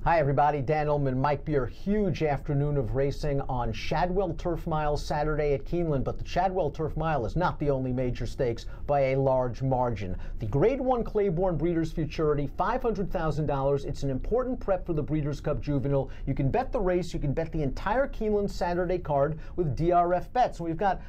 Hi everybody, Dan Illman and Mike Beer. Huge afternoon of racing on Shadwell Turf Mile Saturday at Keeneland, but the Shadwell Turf Mile is not the only major stakes by a large margin. The Grade 1 Claiborne Breeders Futurity, $500,000. It's an important prep for the Breeders' Cup Juvenile. You can bet the race, you can bet the entire Keeneland Saturday card with DRF bets. We've got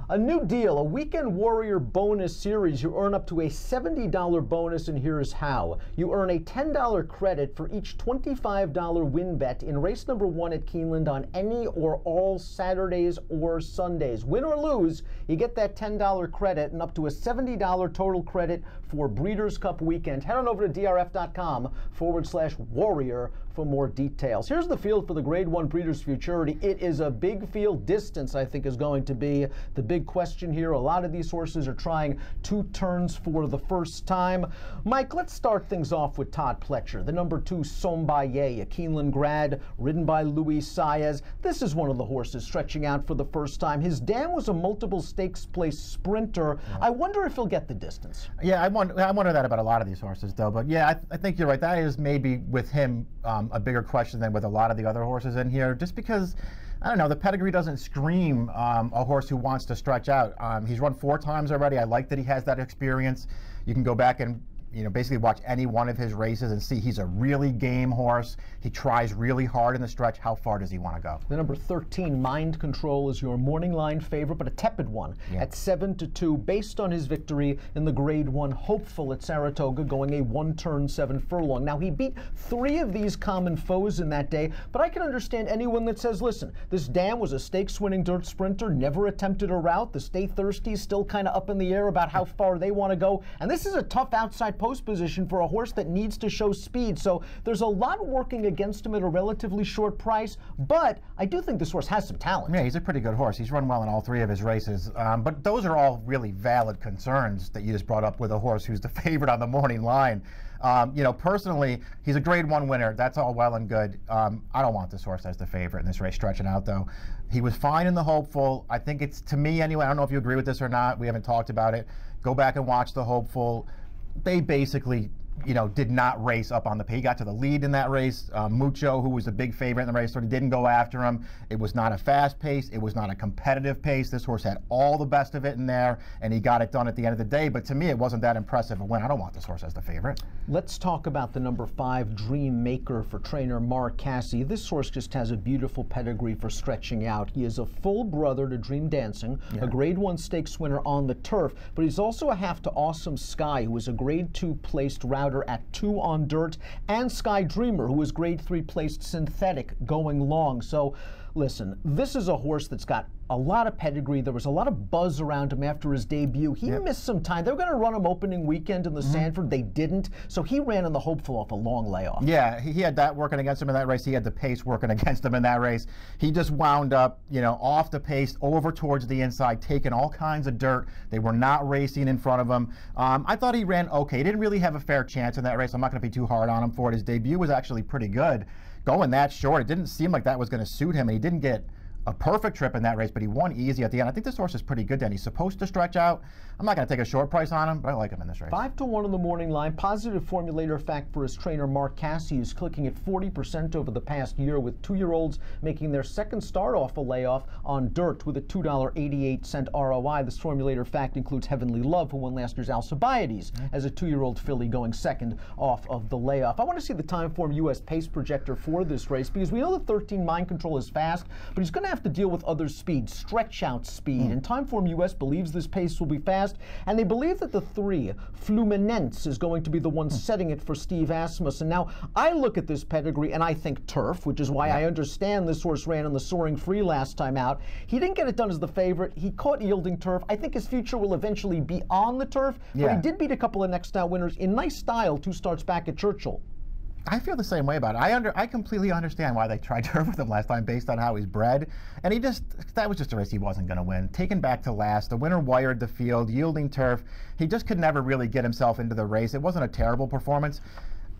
a new deal, a Weekend Warrior bonus series. You earn up to a $70 bonus, and here's how. You earn a $10 credit for each $25 win bet in race number 1 at Keeneland on any or all Saturdays or Sundays. Win or lose, you get that $10 credit and up to a $70 total credit for Breeders' Cup weekend. Head on over to drf.com/warrior for more details. Here's the field for the Grade 1 Breeders Futurity. It is a big field. Distance, I think, is going to be the big question here. A lot of these horses are trying 2 turns for the first time. Mike, let's start things off with Todd Pletcher, the number 2 Sombaye, a Keeneland grad, ridden by Luis Saez. This is one of the horses stretching out for the first time. His dam was a multiple stakes place sprinter. I wonder if he'll get the distance. Yeah, I wonder that about a lot of these horses, though. But yeah, I think you're right. That is maybe with him a bigger question than with a lot of the other horses in here, just because, I don't know, the pedigree doesn't scream a horse who wants to stretch out. He's run 4 times already. I like that he has that experience. You can go back and basically watch any one of his races and see he's a really game horse. He tries really hard in the stretch. How far does he want to go? The number 13, Mind Control, is your morning line favorite, but a tepid one at 7-2, based on his victory in the Grade 1 Hopeful at Saratoga, going a 1-turn 7 furlong. Now, he beat 3 of these common foes in that day, but I can understand anyone that says, listen, this dam was a stakes-winning dirt sprinter, never attempted a route. The Stay Thirsty is still kind of up in the air about how far they want to go, and this is a tough outside post position for a horse that needs to show speed. So there's a lot working against him at a relatively short price, but I do think this horse has some talent. Yeah, he's a pretty good horse. He's run well in all 3 of his races. But those are all really valid concerns that you just brought up with a horse who's the favorite on the morning line. Personally, he's a Grade 1 winner. That's all well and good. I don't want this horse as the favorite in this race stretching out, though. He was fine in the Hopeful. I think it's, to me anyway, I don't know if you agree with this or not. We haven't talked about it. Go back and watch the Hopeful. They basically, did not race up on the pace. He got to the lead in that race. Mucho, who was the big favorite in the race, sort of didn't go after him. It was not a fast pace. It was not a competitive pace. This horse had all the best of it in there, and he got it done at the end of the day. But to me, it wasn't that impressive a win. I don't want this horse as the favorite. Let's talk about the number 5, Dream Maker, for trainer Mark Casse. This horse just has a beautiful pedigree for stretching out. He is a full brother to Dream Dancing, a Grade 1 stakes winner on the turf, but he's also a half to Awesome Sky, who is a Grade 2 placed router at 2 on dirt, and Sky Dreamer, who is Grade 3 placed synthetic going long. So listen, this is a horse that's got a lot of pedigree. There was a lot of buzz around him after his debut. He missed some time. They were going to run him opening weekend in the Sanford. They didn't. So he ran in the Hopeful off a long layoff. Yeah, he had that working against him in that race. He had the pace working against him in that race. He just wound up, off the pace, over towards the inside, taking all kinds of dirt. They were not racing in front of him. I thought he ran okay. He didn't really have a fair chance in that race. I'm not going to be too hard on him for it. His debut was actually pretty good. Going that short, it didn't seem like that was going to suit him, and he didn't get a perfect trip in that race, but he won easy at the end. I think this horse is pretty good then. He's supposed to stretch out. I'm not going to take a short price on him, but I like him in this race. 5-1 on the morning line. Positive formulator fact for his trainer Mark Casse, who's clicking at 40% over the past year, with 2-year-olds making their second start off a layoff on dirt with a $2.88 ROI. This formulator fact includes Heavenly Love, who won last year's Alcibiades as a 2-year-old filly going second off of the layoff. I want to see the Timeform US pace projector for this race, because we know the 13 Mind Control is fast, but he's going to have to deal with other speed, stretch out speed, and Timeform US believes this pace will be fast, and they believe that the 3, Fluminense, is going to be the one setting it for Steve Asmussen. Now, I look at this pedigree and I think turf, which is why I understand this horse ran in the Soaring Free last time out. He didn't get it done as the favorite. He caught yielding turf. I think his future will eventually be on the turf, but he did beat a couple of next out winners in nice style 2 starts back at Churchill. I feel the same way about it. I completely understand why they tried turf with him last time based on how he's bred. And that was just a race he wasn't going to win. Taken back to last, the winner wired the field, yielding turf. He just could never really get himself into the race. It wasn't a terrible performance.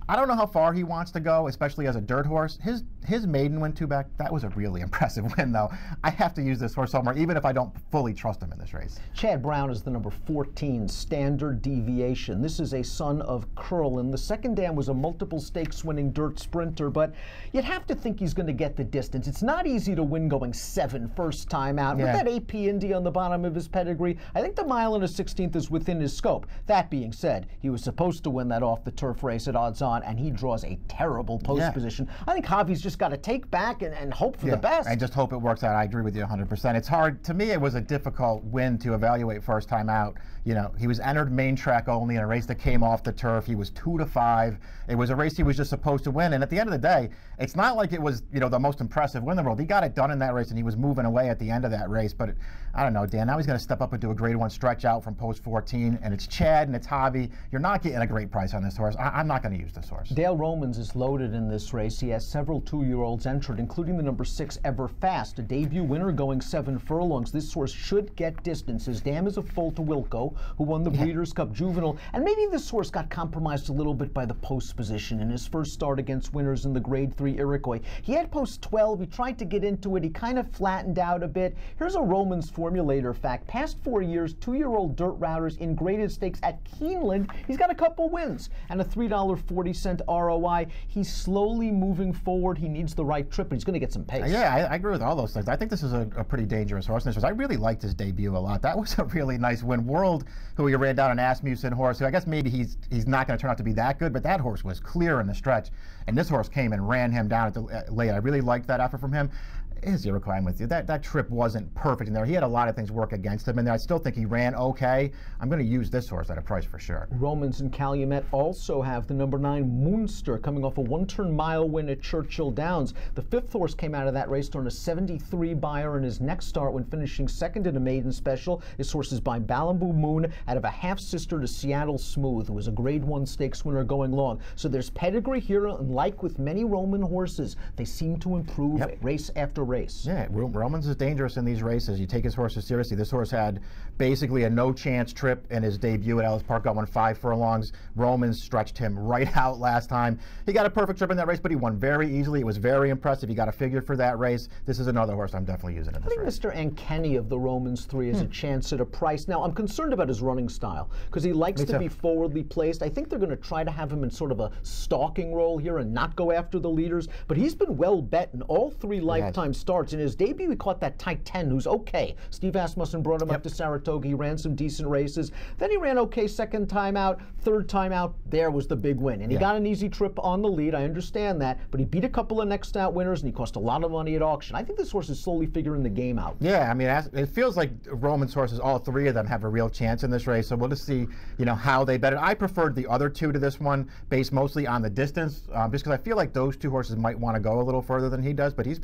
I don't know how far he wants to go, especially as a dirt horse. His maiden win 2-back, that was a really impressive win, though. I have to use this horse somewhere, even if I don't fully trust him in this race. Chad Brown is the number 14 standard deviation. This is a son of Curlin. The second dam was a multiple stakes winning dirt sprinter, but you'd have to think he's going to get the distance. It's not easy to win going 7 first time out. Yeah. With that AP Indy on the bottom of his pedigree, I think the mile and a 16th is within his scope. That being said, he was supposed to win that off the turf race at odds on, and he draws a terrible post position. I think Javi's just got to take back and hope for the best. And just hope it works out. I agree with you 100%. It's hard. To me, it was a difficult win to evaluate first time out. You know, he was entered main track only in a race that came off the turf. He was 2-5. It was a race he was just supposed to win. And at the end of the day, it's not like it was, you know, the most impressive win in the world. He got it done in that race, and he was moving away at the end of that race. But I don't know, Dan. Now he's going to step up and do a grade 1 stretch out from post 14, and it's Chad and it's Javi. You're not getting a great price on this horse. I'm not going to use this horse. Dale Romans is loaded in this race. He has several 2-year-olds entered, including the number 6 Ever Fast, a debut winner going 7 furlongs. This horse should get distance. His dam is a foal to Wilco, who won the Breeders' Cup Juvenile, and maybe this horse got compromised a little bit by the post position in his first start against winners in the Grade 3 Iroquois. He had post 12. He tried to get into it. He kind of flattened out a bit. Here's a Romans formulator fact. Past 4 years, 2-year-old dirt routers in graded stakes at Keeneland, he's got a couple wins and a $3.40 ROI. He's slowly moving forward. He needs the right trip, and he's going to get some pace. Yeah, I agree with all those things. I think this is a pretty dangerous horse. I really liked his debut a lot. That was a really nice win. World, who he ran down an Asmussen horse, who I guess maybe he's not going to turn out to be that good, but that horse was clear in the stretch, and this horse came and ran him down at the late. I really liked that effort from him. His Iroquois, I'm with you. That trip wasn't perfect in there. He had a lot of things work against him, and I still think he ran okay. I'm going to use this horse at a price for sure. Romans and Calumet also have the number 9 Muenster coming off a 1-turn mile win at Churchill Downs. The 5th horse came out of that race during a 73 buyer in his next start when finishing 2nd in a maiden special. This horse is by Balambu Moon out of a half-sister to Seattle Smooth, who was a Grade 1 stakes winner going long. So there's pedigree here, and like with many Roman horses, they seem to improve race after race. Yeah, Romans is dangerous in these races. You take his horses seriously. This horse had basically a no-chance trip in his debut at Ellis Park, got 5 furlongs. Romans stretched him right out last time. He got a perfect trip in that race, but he won very easily. It was very impressive. He got a figure for that race. This is another horse I'm definitely using in this race. I think Mr. Ankeny of the Romans 3 has a chance at a price. Now, I'm concerned about his running style because he likes to be forwardly placed. I think they're going to try to have him in sort of a stalking role here and not go after the leaders, but he's been well bet in all 3 lifetime starts. In his debut, he caught that tight 10, who's okay. Steve Asmussen brought him up to Saratoga. He ran some decent races. Then he ran okay 2nd time out, 3rd time out. There was the big win. And he got an easy trip on the lead. I understand that. But he beat a couple of next out winners, and he cost a lot of money at auction. I think this horse is slowly figuring the game out. Yeah, I mean, it feels like Roman's horses, all 3 of them have a real chance in this race. So we'll just see, you know, how they bet it. I preferred the other 2 to this one, based mostly on the distance, just because I feel like those 2 horses might want to go a little further than he does. But he's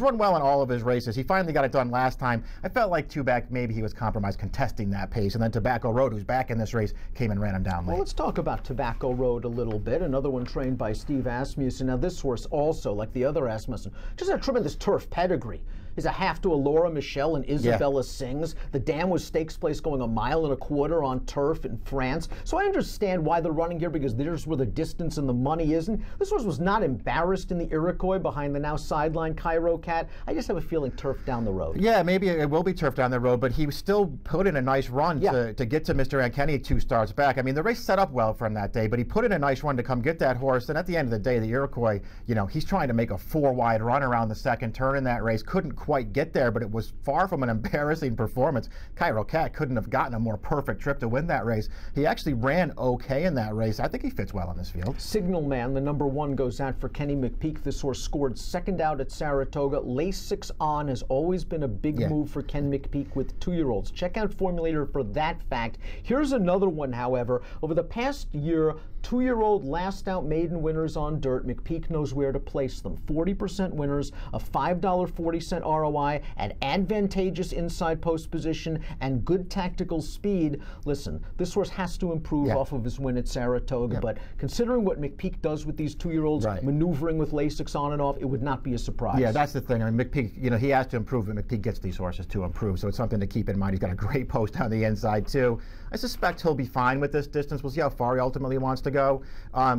run well in all of his races. He finally got it done last time. I felt like 2-back, maybe he was compromised contesting that pace. And then Tobacco Road, who's back in this race, came and ran him down late. Well, let's talk about Tobacco Road a little bit. Another one trained by Steve Asmussen. Now, this horse also, like the other Asmussen, just a tremendous turf pedigree. Is a half to Alora Michelle and Isabella Sings. The dam was stakes place going 1.25 miles on turf in France. So I understand why they're running here, because there's where the distance and the money isn't. This horse was not embarrassed in the Iroquois behind the now sideline Cairo Cat. I just have a feeling turf down the road. Yeah, maybe it will be turf down the road, but he still put in a nice run to get to Mr. Ankeny 2 starts back. I mean, the race set up well for him that day, but he put in a nice run to come get that horse. And at the end of the day, the Iroquois, you know, he's trying to make a 4-wide run around the 2nd turn in that race. Couldn't quite get there, but it was far from an embarrassing performance. Cairo Cat couldn't have gotten a more perfect trip to win that race. He actually ran okay in that race. I think he fits well in this field. Signal Man, the number 1, goes out for Kenny Mcpeak. This horse scored 2nd out at Saratoga. Lasix on has always been a big move for Ken Mcpeak with 2-year-olds. Check out Formulator for that fact. Here's another one, however. Over the past year, 2-year-old last out maiden winners on dirt. Mcpeak knows where to place them. 40% winners, a $5.40 ROI, and advantageous inside post position and good tactical speed. Listen, this horse has to improve off of his win at Saratoga, but considering what Mcpeak does with these 2-year-olds, maneuvering with Lasix on and off, it would not be a surprise. Yeah, that's the thing. I mean, Mcpeak, you know, he has to improve, and Mcpeak gets these horses to improve, so it's something to keep in mind. He's got a great post on the inside, too. I suspect he'll be fine with this distance. We'll see how far he ultimately wants to go. ago.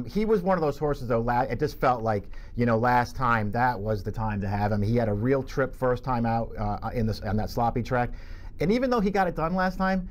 He was one of those horses, though, it just felt like, last time, that was the time to have him. He had a real trip first time out on that sloppy track. And even though he got it done last time,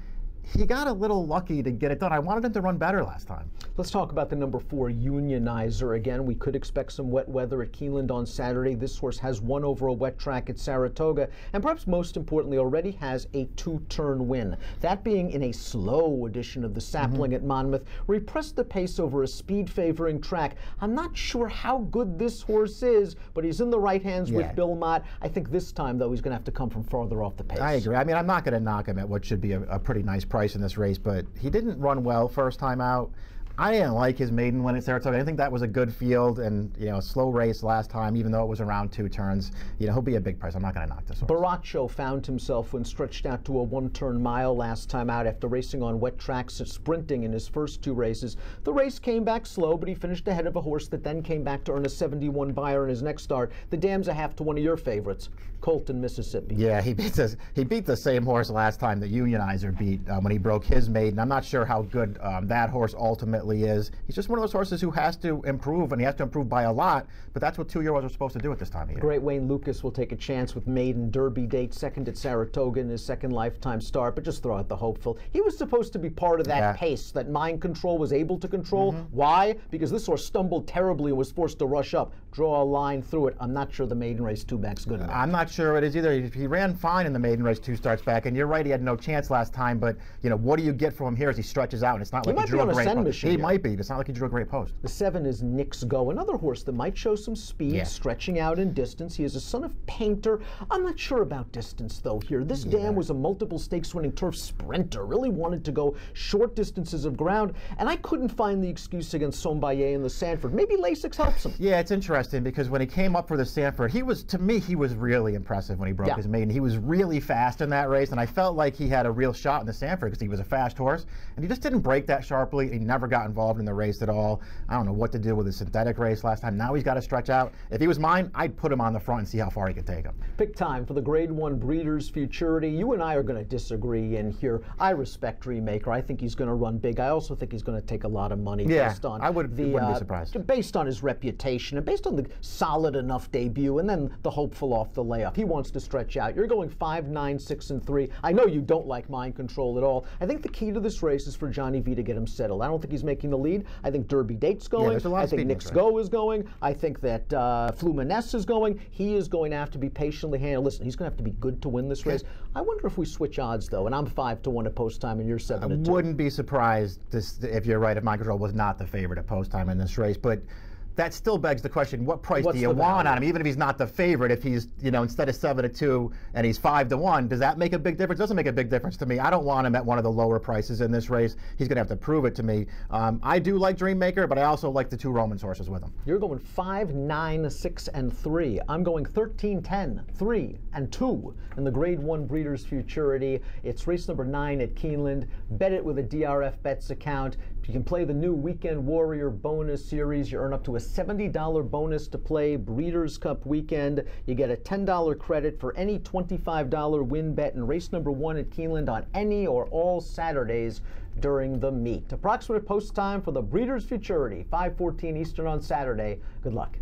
he got a little lucky to get it done. I wanted him to run better last time. Let's talk about the number 4 Unionizer. Again, we could expect some wet weather at Keeneland on Saturday. This horse has won over a wet track at Saratoga, and perhaps most importantly, already has a 2-turn win. That being in a slow edition of the Sapling at Monmouth, where he pressed the pace over a speed-favoring track. I'm not sure how good this horse is, but he's in the right hands with Bill Mott. I think this time, though, he's going to have to come from farther off the pace. I agree. I mean, I'm not going to knock him at what should be a pretty nice price in this race, but he didn't run well first time out. I didn't like his maiden win at Saratoga. I think that was a good field and, a slow race last time, even though it was around 2 turns. He'll be a big price. I'm not going to knock this horse. Baracho found himself when stretched out to a 1-turn mile last time out after racing on wet tracks and sprinting in his first 2 races. The race came back slow, but he finished ahead of a horse that then came back to earn a 71 buyer in his next start. The dam's a half to one of your favorites, Colton, Mississippi. Yeah, he beat the same horse last time that Unionizer beat when he broke his maiden. I'm not sure how good that horse ultimately is. He's just one of those horses who has to improve, and he has to improve by a lot, but that's what 2-year-olds are supposed to do at this time of year. Great Wayne Lucas will take a chance with maiden Derby date, second at Saratoga in his second lifetime start, but just throw out the hopeful. He was supposed to be part of that pace that Mind Control was able to control. Why? Because this horse stumbled terribly and was forced to rush up. Draw a line through it. I'm not sure the maiden race 2-back's good enough. I'm not sure it is either. He ran fine in the maiden race 2 starts back, and you're right, he had no chance last time, but what do you get from him here as he stretches out? And it's not like he drew a great post. He might be. It's not like he drew a great post. The 7 is Nick's Go, another horse that might show some speed, stretching out in distance. He is a son of Painter. I'm not sure about distance, though, here. This dam was a multiple stakes winning turf sprinter, really wanted to go short distances of ground, and I couldn't find the excuse against Sombaye in the Sanford. Maybe Lasix helps him. Yeah, it's interesting because when he came up for the Sanford, to me, he was really impressive when he broke his maiden. He was really fast in that race, and I felt like he had a real shot in the Sanford because he was a fast horse, and he just didn't break that sharply. He never got involved in the race at all. I don't know what to do with his synthetic race last time. Now he's got to stretch out. If he was mine, I'd put him on the front and see how far he could take him. Pick time for the Grade 1 Breeders Futurity. You and I are going to disagree in here. I respect Dreammaker. I think he's going to run big. I also think he's going to take a lot of money based on wouldn't be surprised. Based on his reputation and based on the solid enough debut and then the hopeful off the layoff. He wants to stretch out. You're going 5, 9, 6, and 3. I know you don't like Mind Control at all. I think the key to this race is for Johnny V to get him settled. I don't think he's making the lead. I think Derby Date's going. I think Nick's Go is going. I think that Muenster is going. He is going to have to be patiently handled. Listen, he's going to have to be good to win this race. I wonder if we switch odds, though, and I'm 5 to 1 at post time and you're 7 to 2. I wouldn't be surprised if you're right if Mind Control was not the favorite at post time in this race, but that still begs the question, what price do you want on him? Even if he's not the favorite, if he's, instead of 7 to 2 and he's 5 to 1, does that make a big difference? Doesn't make a big difference to me. I don't want him at one of the lower prices in this race. He's going to have to prove it to me. I do like Dreammaker, but I also like the 2 Romans horses with him. You're going 5, 9, 6, and 3. I'm going 13, 10, 3, and 2 in the Grade 1 Breeders Futurity. It's race number 9 at Keeneland. Bet it with a DRF Bets account. You can play the new Weekend Warrior bonus series. You earn up to a $70 bonus to play Breeders' Cup weekend. You get a $10 credit for any $25 win bet in race number 1 at Keeneland on any or all Saturdays during the meet. Approximate post time for the Breeders' Futurity, 5:14 Eastern on Saturday. Good luck.